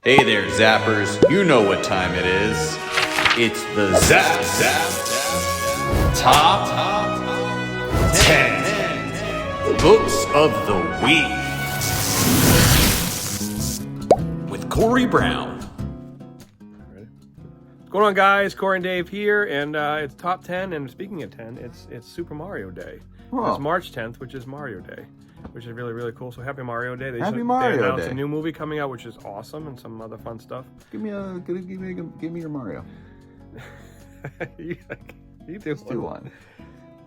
Hey there, Zappers. You know what time it is. It's the Zap Top 10 Books of the Week with Corey Brown. What's going on, guys? Corey and Dave here, and it's top 10. And speaking of 10, it's Super Mario Day. Oh. It's March 10th, which is Mario Day, which is really, really cool. So happy Mario Day! They announced a new movie coming out, which is awesome, and some other fun stuff. Give me your Mario. you do Let's do one.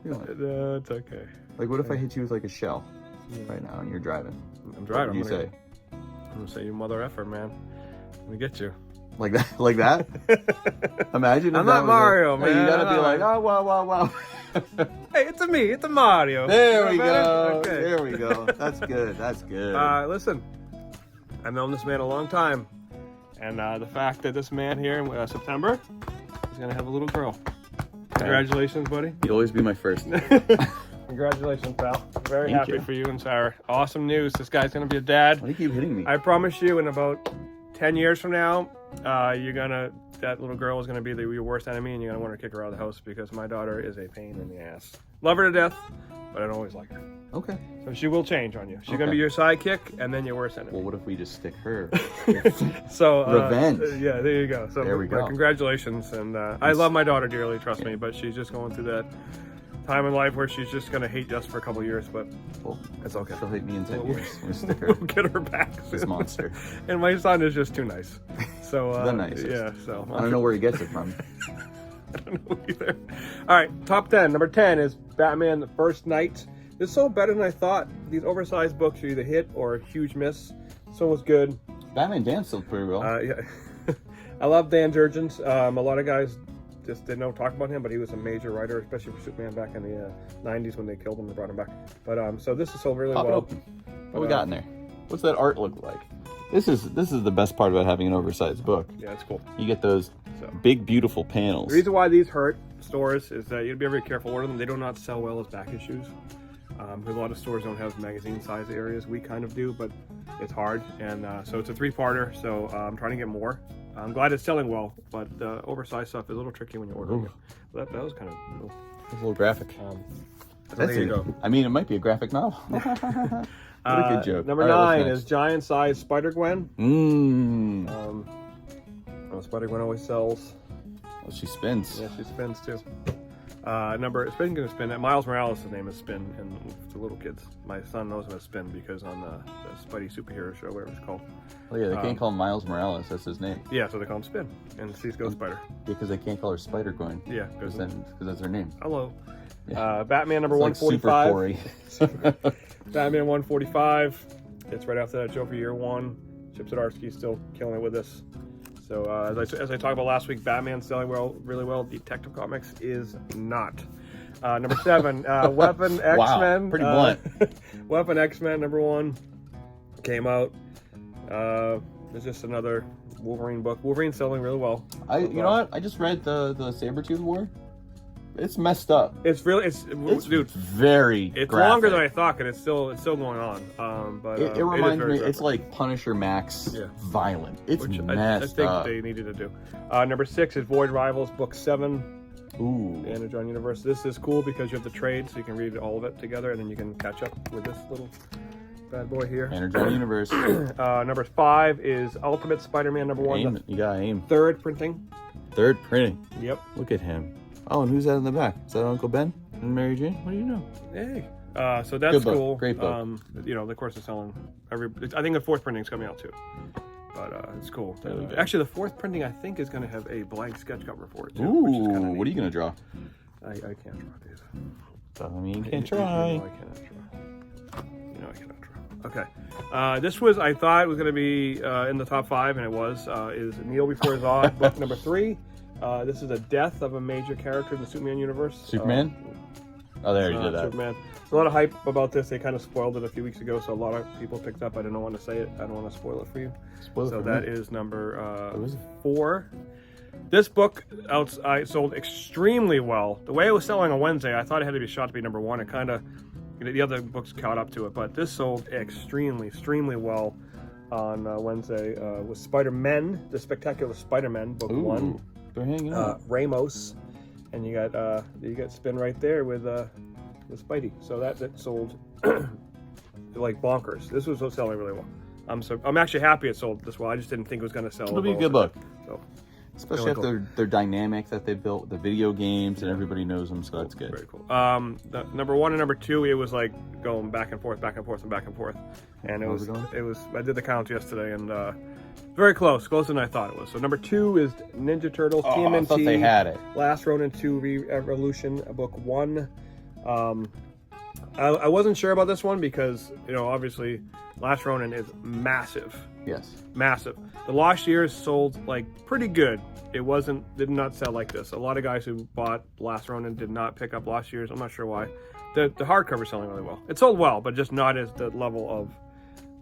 It's okay. Like, what if I hit you with like a shell right now and you're driving? I'm driving. What do you say? I'm gonna say, you mother effer, man. I'm gonna get you. Like that? Like that? Imagine. I'm not Mario, man. You gotta be like, oh, wow. Hey, it's me. It's a Mario. There we go. Okay. There we go. That's good. That's good. Listen, I've known this man a long time, and the fact that this man here in September is gonna have a little girl. Congratulations, buddy. You'll always be my first. Congratulations, pal. Very Thank happy you. for you and Sarah. Awesome news. This guy's gonna be a dad. Why do you keep hitting me? I promise you, in about 10 years from now, that little girl is gonna be your worst enemy, and you're gonna want to kick her out of the house because my daughter is a pain in the ass. Love her to death, but I don't always like her. Okay. So she will change on you. She's gonna be your sidekick, and then your worst enemy. Well, what if we just stick her? So Revenge. Yeah, there you go. So There we go. Congratulations, and I love my daughter dearly. Trust me, but she's just going through that time in life where she's just gonna hate us for a couple of years, but it's okay. She'll hate me in 10 years. We'll stick her. We'll get her back. This monster. And my son is just too nice. So The nicest. yeah. So I don't know where he gets it from. I don't know either. All right, top 10. Number 10 is Batman: The First Night. This sold better than I thought. These oversized books are either hit or a huge miss. So it was good. Batman danced pretty well. Yeah. I love Dan Jurgens. A lot of guys just didn't know talk about him, but he was a major writer, especially for Superman back in the 90s when they killed him and brought him back. But so this is sold really Pop it well. open. What we got in there? What's that art look like? This is the best part about having an oversized book. Yeah, it's cool. You get those big, beautiful panels. The reason why these hurt stores is that you'd be very careful ordering them. They do not sell well as back issues. Because a lot of stores don't have magazine size areas. We kind of do, but it's hard. And so it's a 3-parter. So I'm trying to get more. I'm glad it's selling well, but the oversized stuff is a little tricky when you're ordering it. That was kind of cool. It's a little graphic. So there you go. I mean, it might be a graphic novel. What a good joke. Number 9 is Giant-Sized Spider-Gwen. Spider-Gwen always sells. Well, she spins. Yeah, she spins too. Speaking of spin, Miles Morales' name is Spin, and to little kids. My son knows him as Spin because on the Spidey superhero show, whatever it's called. Oh yeah, they can't call him Miles Morales. That's his name. Yeah, so they call him Spin, and she's Ghost Spider. Because they can't call her Spider-Gwen. Yeah, because that's her name. Hello. Yeah. Batman number it's 145. Like Super Batman 145. It's right after that Joker Year 1. Chip Zdarsky's still killing it with this. So as I talked about last week, Batman's selling really well. Detective Comics is not. Number 7, Weapon X-Men. Wow, pretty blunt. Weapon X-Men number 1 came out. It's just another Wolverine book. Wolverine's selling really well. You know what? I just read the Sabretooth War. It's messed up. It's dude. Very. It's graphic. longer than I thought, and it's still going on. But it reminds me. graphic. It's like Punisher Max violent. It's messed I think up. they needed to do. Number 6 is Void Rivals book 7. Ooh. The Energon Universe. This is cool because you have the trade, so you can read all of it together, and then you can catch up with this little bad boy here. Energon Universe. Number 5 is Ultimate Spider-Man number 1. You gotta aim. 3rd printing. 3rd printing. Yep. Look at him. Oh, and who's that in the back? Is that Uncle Ben and Mary Jane? What do you know? Hey. So that's Good book. cool. Great book. Of course, it's selling I think the 4th printing is coming out too. But it's cool. Actually, the 4th printing I think is going to have a blank sketch cover for it too. Ooh, which is kinda neat. what are you gonna draw? I can't draw these. I mean, you can't try. You know I cannot draw. Okay. This was, I thought it was going to be in the top 5, and it was. Is Kneel Before Zod, book number 3. This is a death of a major character in the Superman universe. Superman? Oh, there you did that. Superman. There's a lot of hype about this. They kind of spoiled it a few weeks ago, so a lot of people picked up. I didn't want to say it. I don't want to spoil it for you. So that is number 4. This book sold extremely well. The way it was selling on Wednesday, I thought it had to be shot to be number 1. It kind of, the other books caught up to it, but this sold extremely well. on Wednesday with Spider-Men, the Spectacular Spider-Man book Ooh, 1. They're hanging out. Ramos, and you got Spin right there with Spidey. So that sold like bonkers. This was selling really well. I'm actually happy it sold this well. I just didn't think it was going to sell. It'll be a good book. So, especially after their dynamic that they built, the video games, and everybody knows them, so that's good. Very cool. The number 1 and number 2, it was like going back and forth, and back and forth, and it was. I did the count yesterday, and very closer than I thought it was. So number 2 is Ninja Turtles TMNT. I thought they had it. Last Ronin 2 Revolution, book 1. I wasn't sure about this one because obviously Last Ronin is massive. Yes. Massive. The Lost Years sold like pretty good. Did not sell like this. A lot of guys who bought Last Ronin did not pick up Lost Years. I'm not sure why. The hardcover is selling really well. It sold well, but just not as the level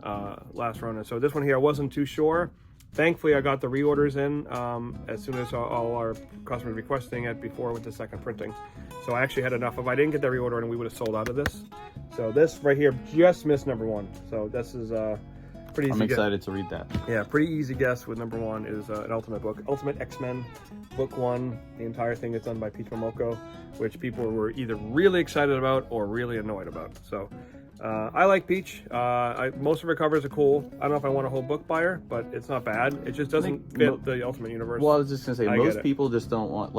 of Last Ronin. So this one here I wasn't too sure. Thankfully, I got the reorders in as soon as all our customers requesting it before with the second printing. So I actually had enough. If I didn't get that reorder, and we would have sold out of this. So this right here just missed number 1. So this is pretty easy. I'm excited to read that. Yeah, pretty easy guess with number 1 is an Ultimate book. Ultimate X-Men, book 1. The entire thing is done by Peach Momoko, which people were either really excited about or really annoyed about. So I like Peach. Most of her covers are cool. I don't know if I want a whole book by her, but it's not bad. It just doesn't fit the Ultimate universe. Well, I was just gonna say most people just don't want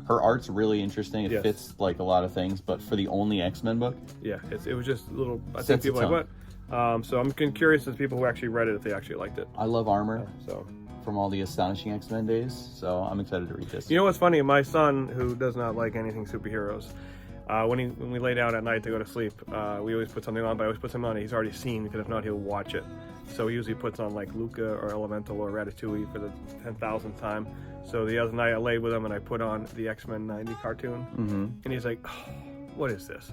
her art's really interesting. It fits like a lot of things, but for the only X-Men book, yeah, it was just a little. I think people like what. So I'm curious as people who actually read it if they actually liked it. I love Armor. So from all the Astonishing X-Men days, so I'm excited to read this. You know what's funny? My son, who does not like anything superheroes, when we lay down at night to go to sleep, we always put something on, but I always put something on he's already seen, because if not, he'll watch it. So he usually puts on like Luca or Elemental or Ratatouille for the 10,000th time. So the other night I laid with him and I put on the X-Men 90 cartoon, and he's like, oh, what is this?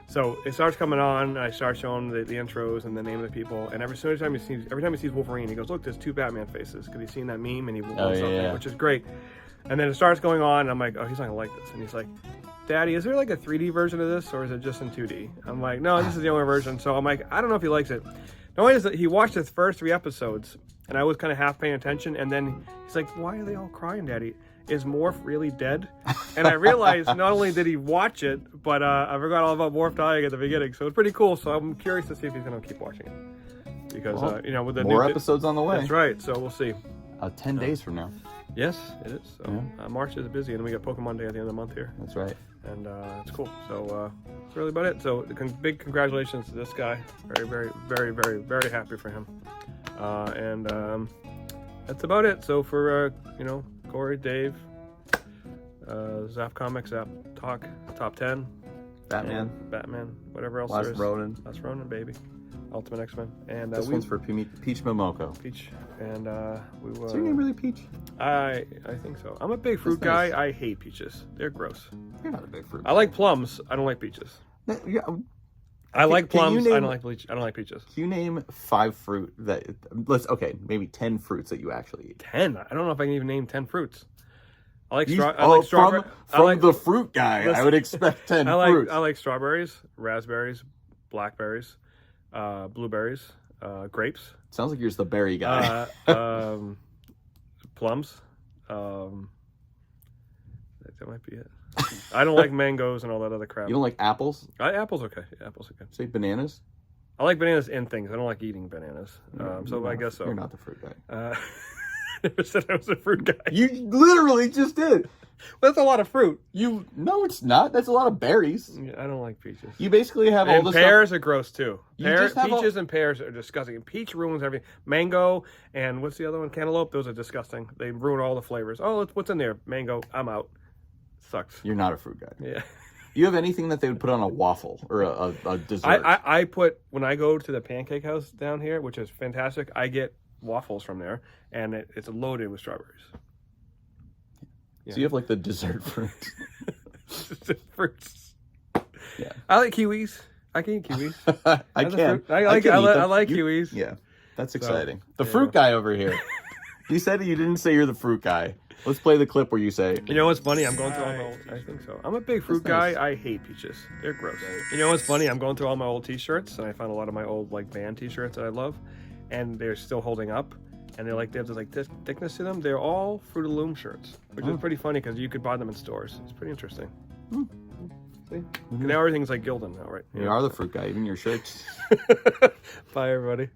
So it starts coming on, and I start showing the intros and the name of the people, and every time he sees Wolverine, he goes, look, there's 2 Batman faces, because he's seen that meme, and he wants something, which is great. And then it starts going on, and I'm like, oh, he's not gonna like this. And he's like, Daddy, is there like a 3D version of this, or is it just in 2D? I'm like, no, this is the only version. So I'm like, I don't know if he likes it. No, is that he watched the first 3 episodes, and I was kind of half paying attention, and then he's like, why are they all crying, Daddy? Is Morph really dead? And I realized not only did he watch it, but I forgot all about Morph dying at the beginning. So it's pretty cool. So I'm curious to see if he's going to keep watching it, because with the more episodes on the way. That's right. So we'll see. 10 days from now. Yes, it is. So March is busy, and then we got Pokemon Day at the end of the month here. That's right. And it's cool. So that's really about it. So big congratulations to this guy. Very, very, very, very, very happy for him. And that's about it. So for Corey, Dave, Zap Comics, Zap Talk, Top 10, Batman, whatever else there is. Last Ronin, baby. Ultimate X-Men. And this one's for Peach Momoko. Peach. And we will. Is your name really Peach? I think so. I'm a big fruit guy. Nice. I hate peaches. They're gross. You're not a big fruit guy. I like plums. I don't like peaches. Yeah. I like plums. I don't like peaches. Can you name 5 fruit that maybe 10 fruits that you actually eat? 10? I don't know if I can even name 10 fruits. I like strawberries. From the fruit guy, I would expect 10 fruits. I like strawberries, raspberries, blackberries, blueberries, grapes. Sounds like you're just the berry guy. Plums. That might be it. I don't like mangoes and all that other crap. You don't like apples? Apples okay. Yeah, apples okay. Say bananas? I like bananas in things. I don't like eating bananas. I guess so. You're not the fruit guy. I never said I was a fruit guy. You literally just did. That's a lot of fruit. No, it's not. That's a lot of berries. Yeah, I don't like peaches. You basically have all the pears stuff. Are gross too. Peaches and pears are disgusting. Peach ruins everything. Mango and what's the other one? Cantaloupe. Those are disgusting. They ruin all the flavors. Oh, what's in there? Mango. I'm out. Sucks. You're not a fruit guy. Yeah. You have anything that they would put on a waffle or a dessert? I put, when I go to the pancake house down here, which is fantastic, I get waffles from there, and it's loaded with strawberries. So you have like the dessert fruits. Fruits. Yeah. I like kiwis. I can eat kiwis. I can. I like kiwis. Yeah. That's exciting. The fruit guy over here. You said you didn't say you're the fruit guy. Let's play the clip where you say. You know what's funny? I'm going through all my old. I think so. I'm a big fruit guy. I hate peaches. They're gross. You know what's funny? I'm going through all my old T-shirts, and I found a lot of my old band T-shirts that I love. and they're still holding up. And they have this like thickness to them. They're all Fruit of the Loom shirts, which is pretty funny because you could buy them in stores. It's pretty interesting. See? Now everything's like Gildan now, right? You are the fruit guy, even your shirts. Bye, everybody.